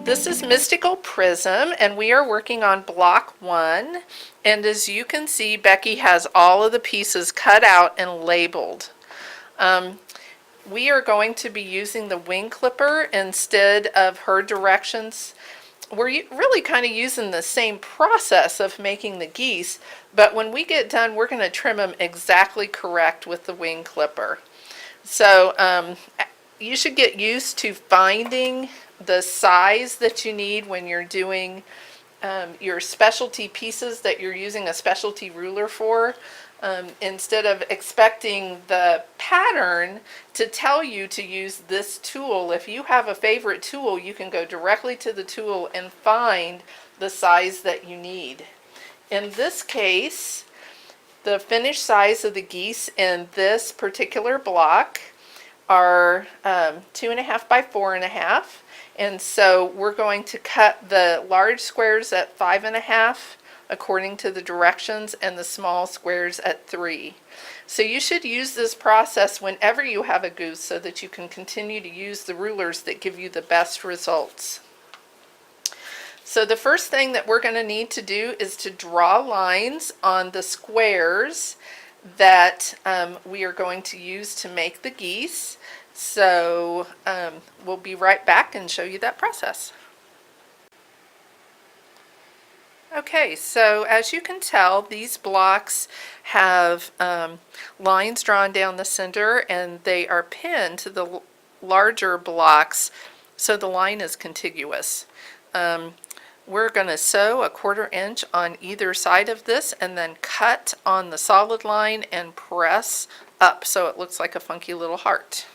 This is Mystical Prism, and we are working on block 1. And as you can see, Becky has all of the pieces cut out and labeled. We are going to be using the wing clipper instead of her directions. We're really kind of using the same process of making the geese, but when we get done, we're going to trim them exactly correct with the wing clipper. So you should get used to finding the size that you need when you're doing your specialty pieces that you're using a specialty ruler for. Instead of expecting the pattern to tell you to use this tool, if you have a favorite tool, you can go directly to the tool and find the size that you need. In this case, the finished size of the geese in this particular block are 2.5 by 4.5, and so we're going to cut the large squares at 5.5 according to the directions and the small squares at 3. So you should use this process whenever you have a goose so that you can continue to use the rulers that give you the best results. So the first thing that we're going to need to do is to draw lines on the squares that we are going to use to make the geese. So we'll be right back and show you that process. Okay, so as you can tell, these blocks have lines drawn down the center, and they are pinned to the larger blocks so the line is contiguous. We're going to sew a 1/4 inch on either side of this and then cut on the solid line and press up so it looks like a funky little heart.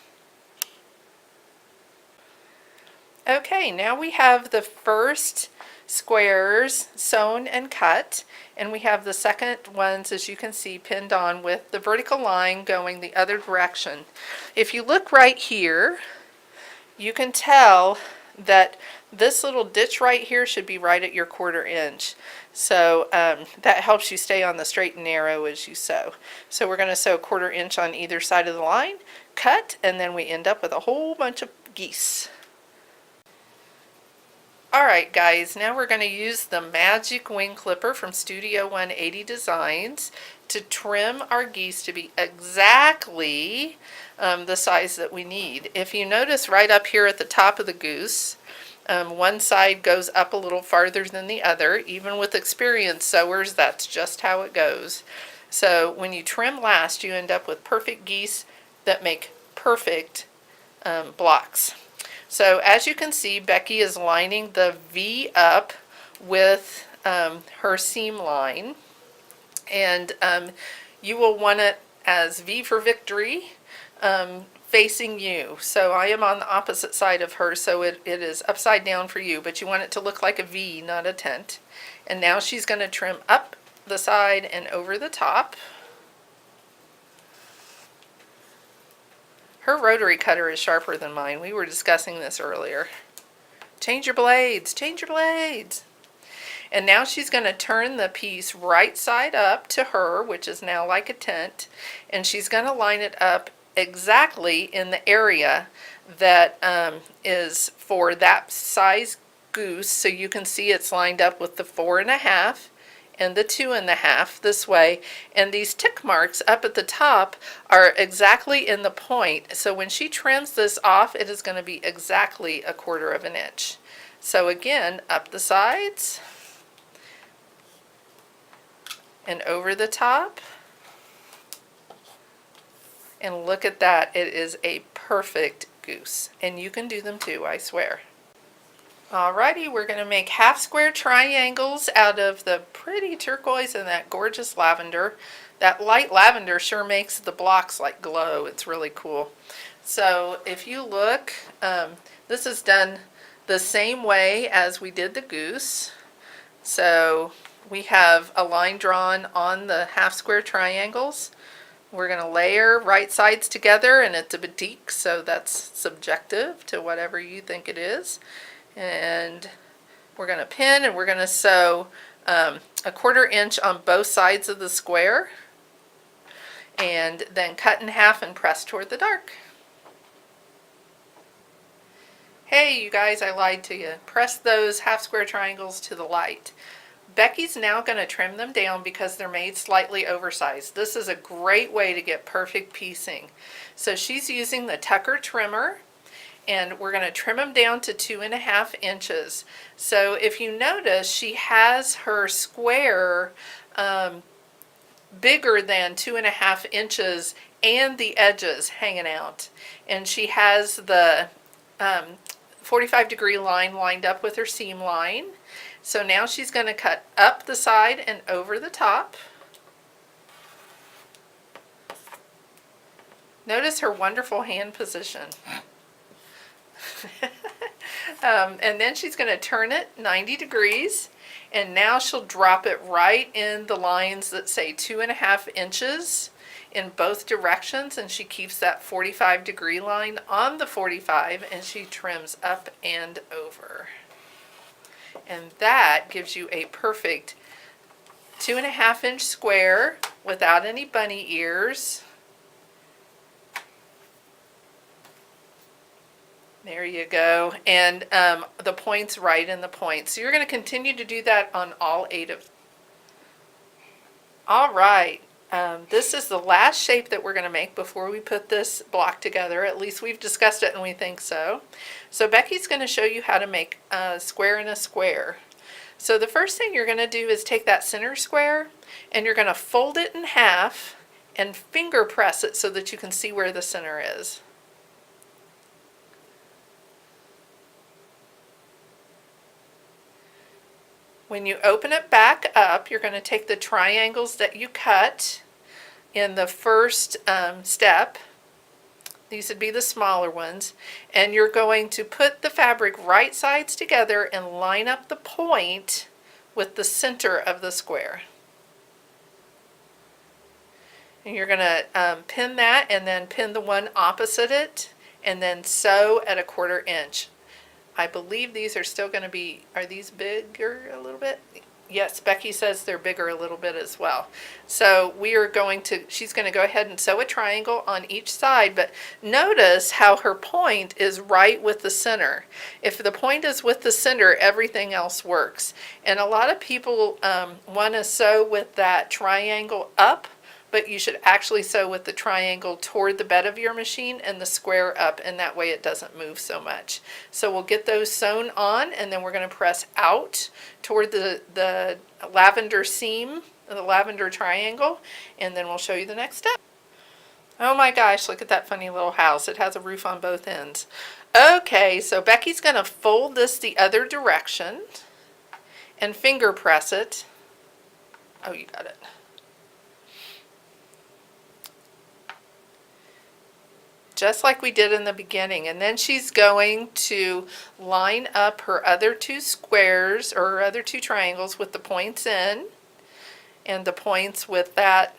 Okay, now we have the first squares sewn and cut, and we have the second ones, as you can see, pinned on with the vertical line going the other direction. If you look right here, you can tell that this little ditch right here should be right at your 1/4 inch. So that helps you stay on the straight and narrow as you sew. So we're going to sew 1/4 inch on either side of the line, cut, and then we end up with a whole bunch of geese. Alright guys, now we're going to use the magic wing clipper from Studio 180 Designs to trim our geese to be exactly the size that we need. If you notice right up here at the top of the goose, one side goes up a little farther than the other. Even with experienced sewers, that's just how it goes. So when you trim last, you end up with perfect geese that make perfect blocks. So as you can see, Becky is lining the V up with her seam line, and you will want it as V for victory, facing you. So I am on the opposite side of her, so it is upside down for you, but you want it to look like a V, not a tent. And now she's going to trim up the side and over the top. Her rotary cutter is sharper than mine. We were discussing this earlier. Change your blades, change your blades. And now she's going to turn the piece right side up to her, which is now like a tent, and she's going to line it up exactly in the area that is for that size goose. So you can see it's lined up with the 4.5 and the 2.5 this way, and these tick marks up at the top are exactly in the point. So when she trims this off, it is going to be exactly a 1/4 inch. So again, up the sides and over the top, and look at that, it is a perfect goose, and you can do them too, I swear. Alrighty, we're going to make half square triangles out of the pretty turquoise and that gorgeous lavender. That light lavender sure makes the blocks like glow. It's really cool. So if you look, this is done the same way as we did the goose. So we have a line drawn on the half square triangles. We're going to layer right sides together, and it's a batik, so that's subjective to whatever you think it is. And we're going to pin, and we're going to sew a 1/4 inch on both sides of the square, and then cut in half and press toward the dark. Hey, you guys, I lied to you. Press those half square triangles to the light. Becky's now going to trim them down because they're made slightly oversized. This is a great way to get perfect piecing. So she's using the Tucker trimmer, and we're going to trim them down to 2.5 inches. So if you notice, she has her square bigger than 2.5 inches and the edges hanging out. And she has the 45-degree line lined up with her seam line. So now she's going to cut up the side and over the top. Notice her wonderful hand position. And then she's going to turn it 90 degrees, and now she'll drop it right in the lines that say 2.5 inches in both directions, and she keeps that 45-degree line on the 45, and she trims up and over. And that gives you a perfect 2.5 inch square without any bunny ears. There you go. And the points right in the point. So you're going to continue to do that on all 8 of them. All right. This is the last shape that we're going to make before we put this block together. At least we've discussed it and we think so. So Becky's going to show you how to make a square in a square. So the first thing you're going to do is take that center square and you're going to fold it in half and finger press it so that you can see where the center is. When you open it back up, you're going to take the triangles that you cut in the first step. These would be the smaller ones. And you're going to put the fabric right sides together and line up the point with the center of the square. And you're going to pin that and then pin the one opposite it and then sew at 1/4 inch. I believe these are still going to be, are these bigger a little bit? Yes, Becky says they're bigger a little bit as well. So we are going to, she's going to go ahead and sew a triangle on each side, but notice how her point is right with the center. If the point is with the center, everything else works. And a lot of people want to sew with that triangle up, but you should actually sew with the triangle toward the bed of your machine and the square up, and that way it doesn't move so much. So we'll get those sewn on, and then we're going to press out toward the lavender seam, the lavender triangle, and then we'll show you the next step. Oh my gosh, look at that funny little house. It has a roof on both ends. Okay, so Becky's going to fold this the other direction and finger press it. Oh, you got it. Just like we did in the beginning. And then she's going to line up her other 2 squares or her other 2 triangles with the points in and the points with that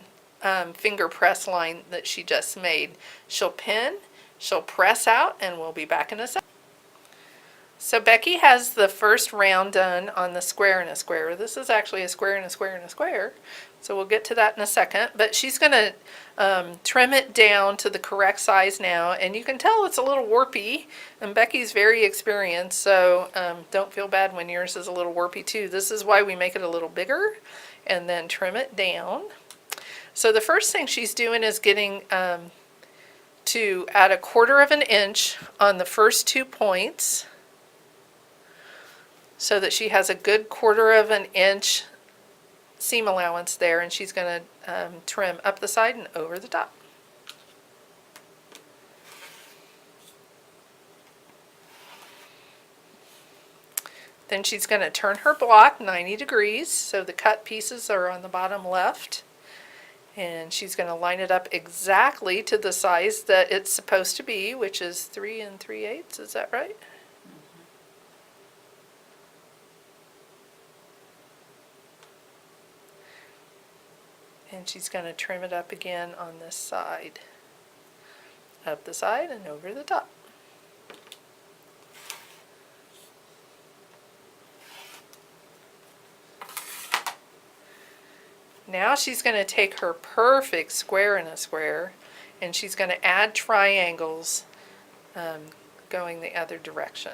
finger press line that she just made. She'll pin, she'll press out, and we'll be back in a second. So Becky has the first round done on the square in a square. This is actually a square in a square in a square. So we'll get to that in a second. But she's going to trim it down to the correct size now. And you can tell it's a little warpy. And Becky's very experienced, so don't feel bad when yours is a little warpy too. This is why we make it a little bigger and then trim it down. So the first thing she's doing is getting to add 1/4 inch on the first 2 points, so that she has a good 1/4 inch seam allowance there, and she's going to trim up the side and over the top. Then she's going to turn her block 90 degrees so the cut pieces are on the bottom left, and she's going to line it up exactly to the size that it's supposed to be, which is 3 3/8. Is that right? And she's going to trim it up again on this side. Up the side and over the top. Now she's going to take her perfect square in a square and she's going to add triangles going the other direction.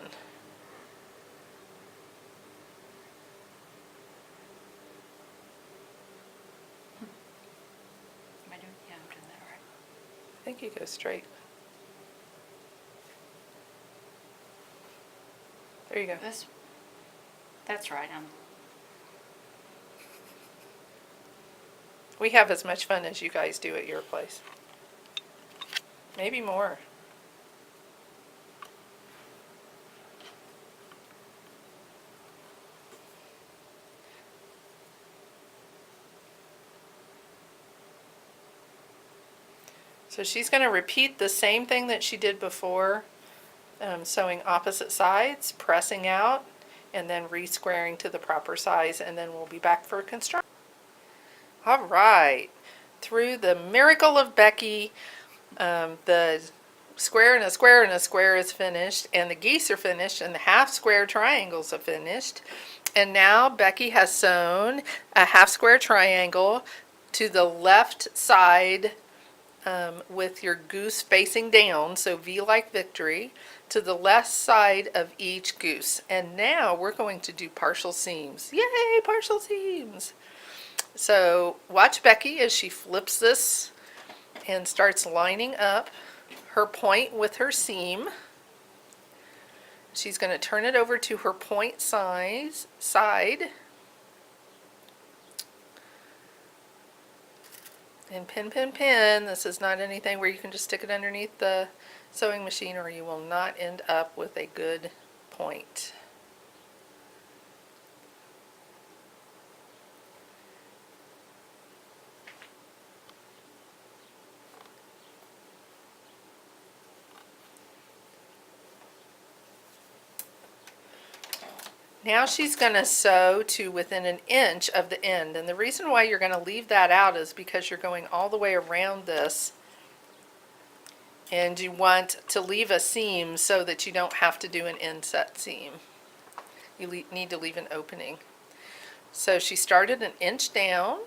Am I doing? Yeah, I'm doing that right. I think you go straight. There you go. That's right. We have as much fun as you guys do at your place. Maybe more. So she's going to repeat the same thing that she did before, sewing opposite sides, pressing out, and then re-squaring to the proper size, and then we'll be back for construction. All right. Through the miracle of Becky, the square and a square and a square is finished, and the geese are finished, and the half square triangles are finished. And now Becky has sewn a half square triangle to the left side with your goose facing down, so V like victory, to the left side of each goose. And now we're going to do partial seams. Yay, partial seams! So watch Becky as she flips this and starts lining up her point with her seam. She's going to turn it over to her point side and pin, pin, pin. This is not anything where you can just stick it underneath the sewing machine or you will not end up with a good point. Now she's going to sew to within an inch of the end, and the reason why you're going to leave that out is because you're going all the way around this and you want to leave a seam so that you don't have to do an inset seam. You need to leave an opening. So she started an inch down.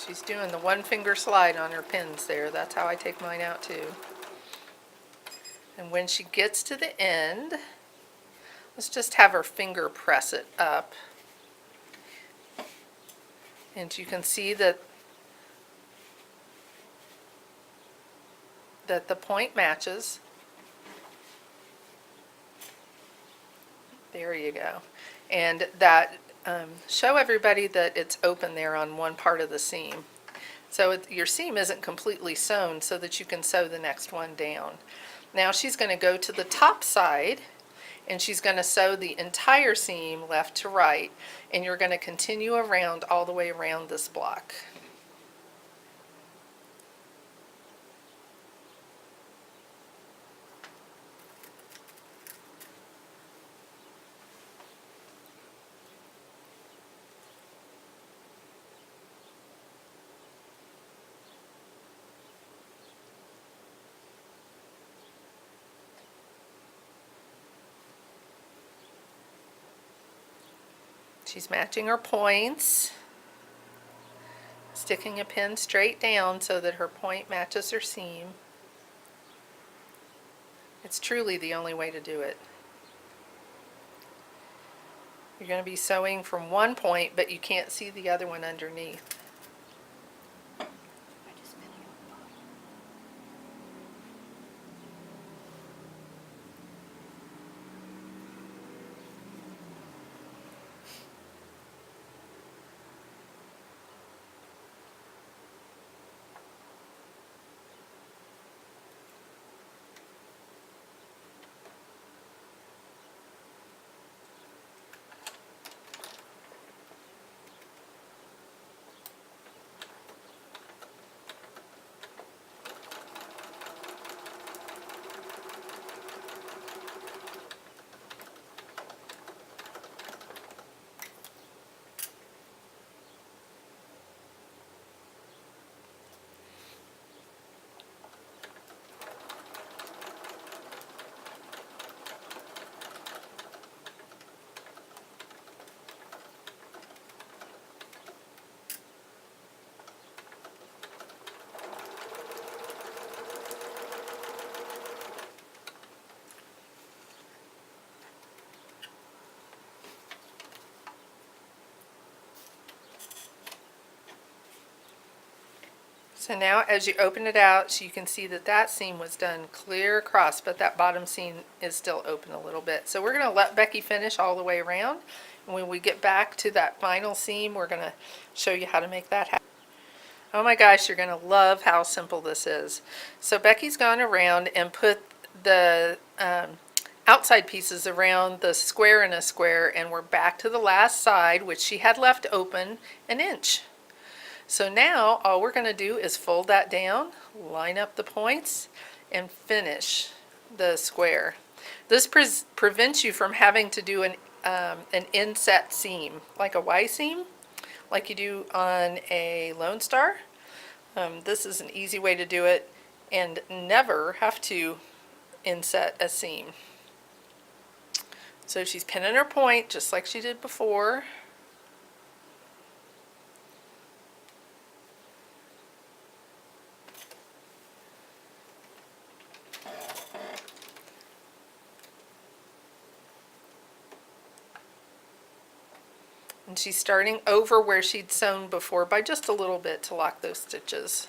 She's doing the one finger slide on her pins there. That's how I take mine out too. And when she gets to the end, let's just have her finger press it up. And you can see that the point matches. There you go. And that show everybody that it's open there on one part of the seam. So your seam isn't completely sewn so that you can sew the next one down. Now she's going to go to the top side and she's going to sew the entire seam left to right, and you're going to continue around all the way around this block. She's matching her points, sticking a pin straight down so that her point matches her seam. It's truly the only way to do it. You're going to be sewing from one point, but you can't see the other one underneath. So now as you open it out, so you can see that that seam was done clear across, but that bottom seam is still open a little bit. So we're going to let Becky finish all the way around. And when we get back to that final seam, we're going to show you how to make that happen. Oh my gosh, you're going to love how simple this is. So Becky's gone around and put the outside pieces around the square in a square, and we're back to the last side, which she had left open an inch. So now all we're going to do is fold that down, line up the points, and finish the square. This prevents you from having to do an inset seam, like a Y seam, like you do on a Lone Star. This is an easy way to do it and never have to inset a seam. So she's pinning her point just like she did before. And she's starting over where she'd sewn before by just a little bit to lock those stitches.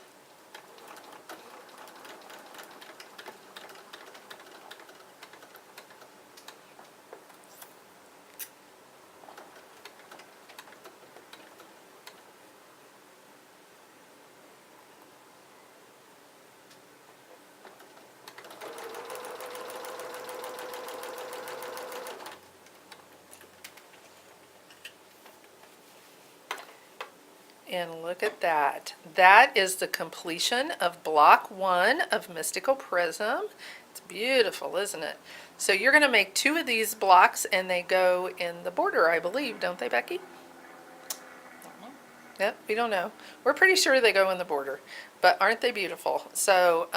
And look at that. That is the completion of block 1 of Mystical Prism. It's beautiful, isn't it? So you're going to make 2 of these blocks, and they go in the border, I believe, don't they, Becky? Yep, we don't know. We're pretty sure they go in the border, but aren't they beautiful? So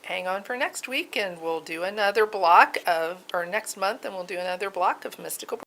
hang on for next week, and we'll do another block of, or next month, and we'll do another block of Mystical Prism.